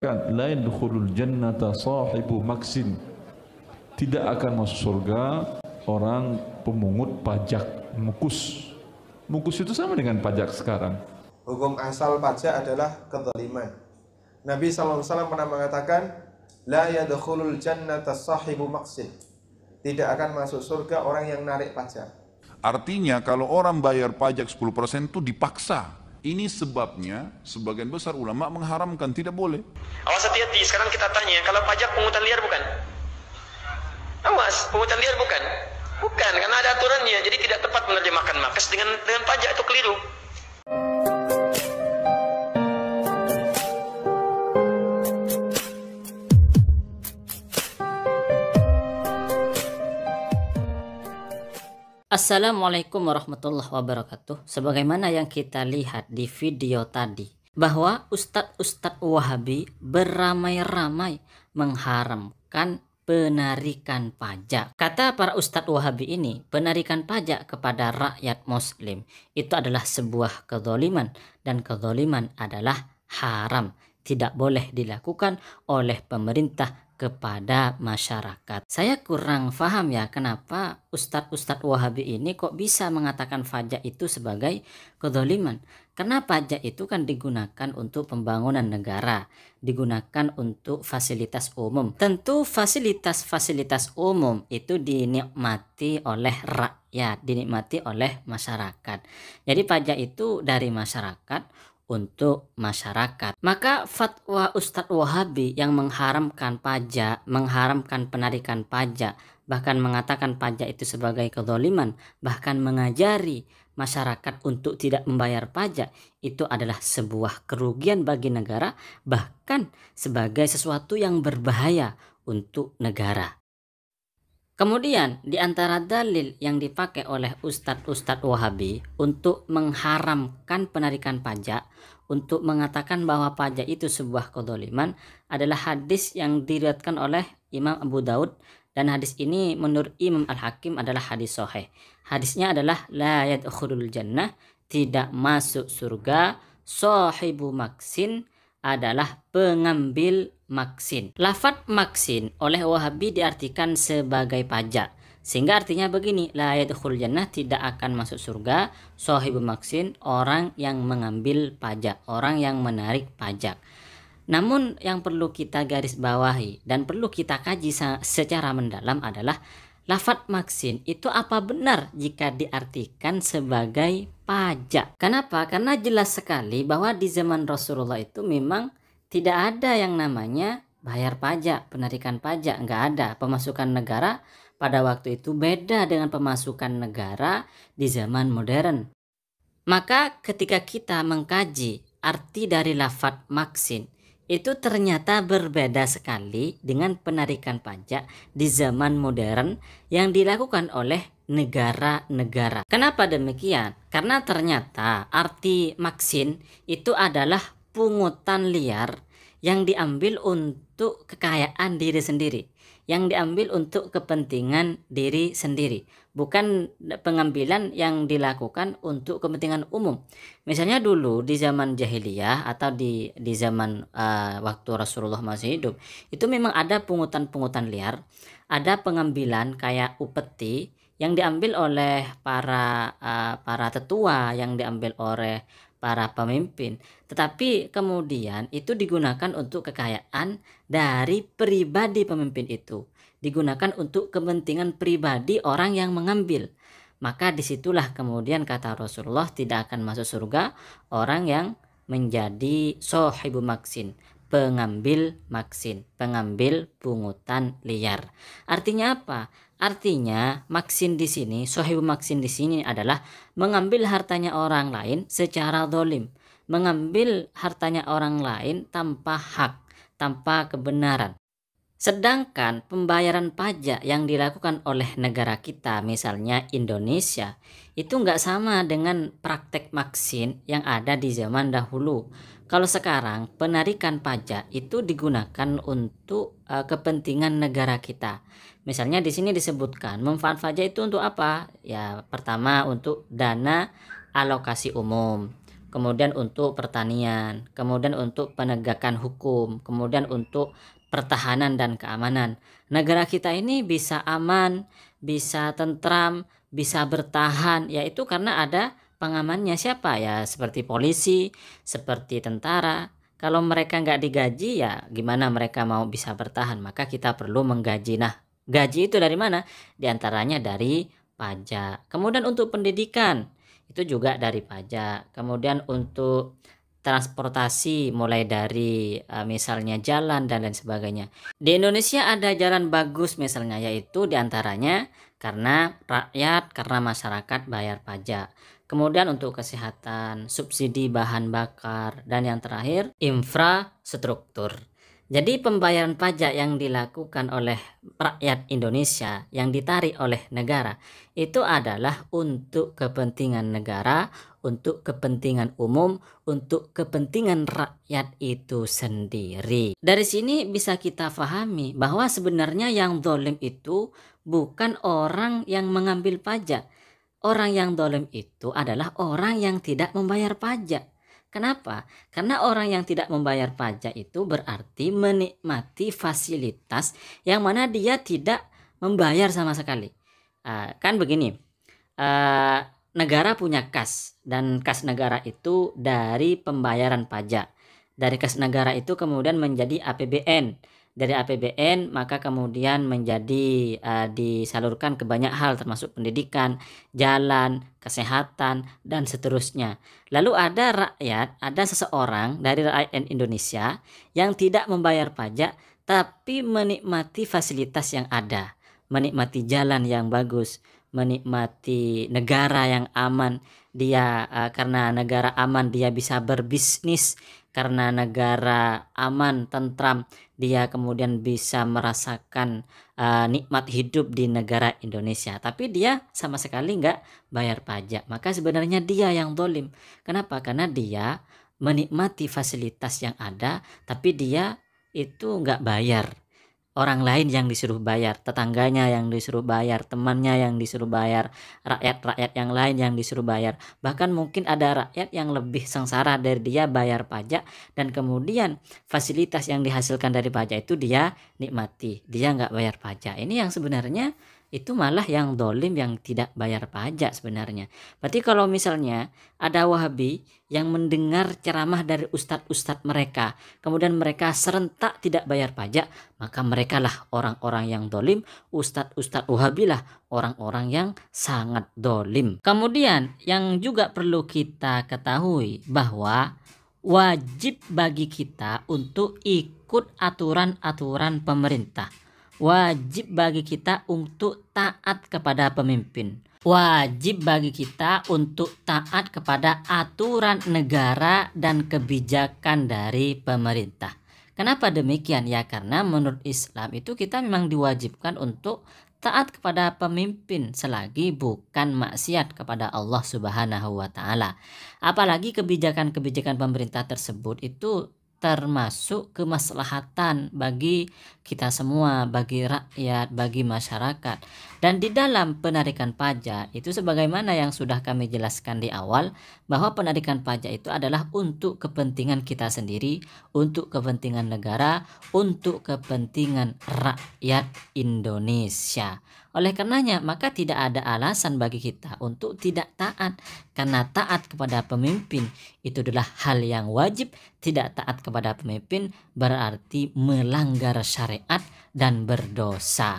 La yadkhulul jannata sahibu maksin. Tidak akan masuk surga orang pemungut pajak, mukus. Mukus itu sama dengan pajak sekarang. Hukum asal pajak adalah kezaliman. Nabi SAW pernah mengatakan, la yadkhulul jannata sahibu maksin. Tidak akan masuk surga orang yang narik pajak. Artinya kalau orang bayar pajak 10% itu dipaksa. Ini sebabnya sebagian besar ulama mengharamkan, tidak boleh. Awas hati-hati, sekarang kita tanya, kalau pajak pungutan liar bukan? Awas, pungutan liar bukan? Bukan, karena ada aturannya, jadi tidak tepat menerjemahkan makes dengan pajak, itu keliru. Assalamualaikum warahmatullahi wabarakatuh. Sebagaimana yang kita lihat di video tadi, bahwa Ustadz Wahabi beramai-ramai mengharamkan penarikan pajak. Kata para Ustadz Wahabi ini, penarikan pajak kepada rakyat muslim itu adalah sebuah kezaliman, dan kezaliman adalah haram, tidak boleh dilakukan oleh pemerintah kepada masyarakat. Saya kurang paham ya, kenapa Ustadz Wahabi ini kok bisa mengatakan pajak itu sebagai kezaliman. Karena pajak itu kan digunakan untuk pembangunan negara, digunakan untuk fasilitas umum. Tentu fasilitas umum itu dinikmati oleh rakyat, dinikmati oleh masyarakat. Jadi pajak itu dari masyarakat untuk masyarakat. Maka fatwa Ustadz Wahabi yang mengharamkan pajak, mengharamkan penarikan pajak, bahkan mengatakan pajak itu sebagai kezaliman, bahkan mengajari masyarakat untuk tidak membayar pajak, itu adalah sebuah kerugian bagi negara, bahkan sebagai sesuatu yang berbahaya untuk negara. Kemudian di antara dalil yang dipakai oleh Ustadz Wahabi untuk mengharamkan penarikan pajak, untuk mengatakan bahwa pajak itu sebuah kezaliman, adalah hadis yang diriwayatkan oleh Imam Abu Daud, dan hadis ini menurut Imam Al-Hakim adalah hadis sahih. Hadisnya adalah la yadkhulul jannah, tidak masuk surga, sahibu maksin, adalah pengambil maksin. Lafadz maksin oleh Wahabi diartikan sebagai pajak, sehingga artinya begini, la yadkhul jannah, tidak akan masuk surga, sahibu maksin, orang yang mengambil pajak, orang yang menarik pajak. Namun yang perlu kita garis bawahi dan perlu kita kaji secara mendalam adalah lafadz maksin itu apa benar jika diartikan sebagai pajak. Kenapa? Karena jelas sekali bahwa di zaman Rasulullah itu memang tidak ada yang namanya bayar pajak, penarikan pajak, nggak ada. Pemasukan negara pada waktu itu beda dengan pemasukan negara di zaman modern. Maka ketika kita mengkaji arti dari lafadz maksin, itu ternyata berbeda sekali dengan penarikan pajak di zaman modern yang dilakukan oleh negara-negara. Kenapa demikian? Karena ternyata arti maksin itu adalah pungutan liar yang diambil untuk kekayaan diri sendiri, yang diambil untuk kepentingan diri sendiri, bukan pengambilan yang dilakukan untuk kepentingan umum. Misalnya dulu di zaman jahiliyah atau di zaman waktu Rasulullah masih hidup, itu memang ada pungutan-pungutan liar, ada pengambilan kayak upeti yang diambil oleh para tetua, yang diambil oleh para pemimpin, tetapi kemudian itu digunakan untuk kekayaan dari pribadi pemimpin itu, digunakan untuk kepentingan pribadi orang yang mengambil. Maka disitulah kemudian kata Rasulullah, tidak akan masuk surga orang yang menjadi sahibu maksin, pengambil maksin, pengambil pungutan liar. Artinya apa? Artinya maksin di sini, sahibu maksin di sini adalah mengambil hartanya orang lain secara zalim, mengambil hartanya orang lain tanpa hak, tanpa kebenaran. Sedangkan pembayaran pajak yang dilakukan oleh negara kita, misalnya Indonesia, itu nggak sama dengan praktek maksin yang ada di zaman dahulu. Kalau sekarang penarikan pajak itu digunakan untuk kepentingan negara kita. Misalnya di sini disebutkan manfaat pajak itu untuk apa? Ya, pertama untuk dana alokasi umum. kemudian untuk pertanian, kemudian untuk penegakan hukum, kemudian untuk pertahanan dan keamanan. Negara kita ini bisa aman, bisa tentram, bisa bertahan, yaitu karena ada pengamannya. Siapa ya? Seperti polisi, seperti tentara. Kalau mereka nggak digaji, ya gimana mereka mau bisa bertahan? Maka kita perlu menggaji. Nah, gaji itu dari mana? Di antaranya dari pajak. Kemudian untuk pendidikan, itu juga dari pajak. Kemudian untuk transportasi, mulai dari misalnya jalan dan lain sebagainya. Di Indonesia ada jalan bagus misalnya, yaitu diantaranya karena rakyat, karena masyarakat bayar pajak. Kemudian untuk kesehatan, subsidi bahan bakar, dan yang terakhir infrastruktur. Jadi pembayaran pajak yang dilakukan oleh rakyat Indonesia, yang ditarik oleh negara, itu adalah untuk kepentingan negara, untuk kepentingan umum, untuk kepentingan rakyat itu sendiri. Dari sini bisa kita pahami bahwa sebenarnya yang zalim itu bukan orang yang mengambil pajak. Orang yang zalim itu adalah orang yang tidak membayar pajak. Kenapa? Karena orang yang tidak membayar pajak itu berarti menikmati fasilitas yang mana dia tidak membayar sama sekali. Kan begini, negara punya kas, dan kas negara itu dari pembayaran pajak. Dari kas negara itu kemudian menjadi APBN. Dari APBN maka kemudian menjadi disalurkan ke banyak hal, termasuk pendidikan, jalan, kesehatan, dan seterusnya. Lalu ada rakyat, ada seseorang dari rakyat Indonesia yang tidak membayar pajak tapi menikmati fasilitas yang ada, menikmati jalan yang bagus, menikmati negara yang aman. Dia karena negara aman dia bisa berbisnis, karena negara aman, tentram, dia kemudian bisa merasakan nikmat hidup di negara Indonesia. Tapi dia sama sekali nggak bayar pajak. Maka sebenarnya dia yang zalim. Kenapa? Karena dia menikmati fasilitas yang ada, tapi dia itu nggak bayar. Orang lain yang disuruh bayar, tetangganya yang disuruh bayar, temannya yang disuruh bayar, rakyat-rakyat yang lain yang disuruh bayar. Bahkan mungkin ada rakyat yang lebih sengsara dari dia bayar pajak, dan kemudian fasilitas yang dihasilkan dari pajak itu dia nikmati, dia nggak bayar pajak. Ini yang sebenarnya itu malah yang zalim, yang tidak bayar pajak sebenarnya. Berarti kalau misalnya ada Wahabi yang mendengar ceramah dari ustadz-ustadz mereka, kemudian mereka serentak tidak bayar pajak, maka mereka lah orang-orang yang zalim. Ustadz-ustadz Wahabi lah orang-orang yang sangat zalim. Kemudian yang juga perlu kita ketahui bahwa wajib bagi kita untuk ikut aturan-aturan pemerintah. Wajib bagi kita untuk taat kepada pemimpin. Wajib bagi kita untuk taat kepada aturan negara dan kebijakan dari pemerintah. Kenapa demikian? Ya karena menurut Islam itu kita memang diwajibkan untuk taat kepada pemimpin selagi bukan maksiat kepada Allah Subhanahu wa taala. Apalagi kebijakan-kebijakan pemerintah tersebut itu termasuk kemaslahatan bagi kita semua, bagi rakyat, bagi masyarakat. Dan di dalam penarikan pajak itu sebagaimana yang sudah kami jelaskan di awal, bahwa penarikan pajak itu adalah untuk kepentingan kita sendiri, untuk kepentingan negara, untuk kepentingan rakyat Indonesia. Oleh karenanya maka tidak ada alasan bagi kita untuk tidak taat, karena taat kepada pemimpin itu adalah hal yang wajib. Tidak taat kepada pemimpin berarti melanggar syariat dan berdosa.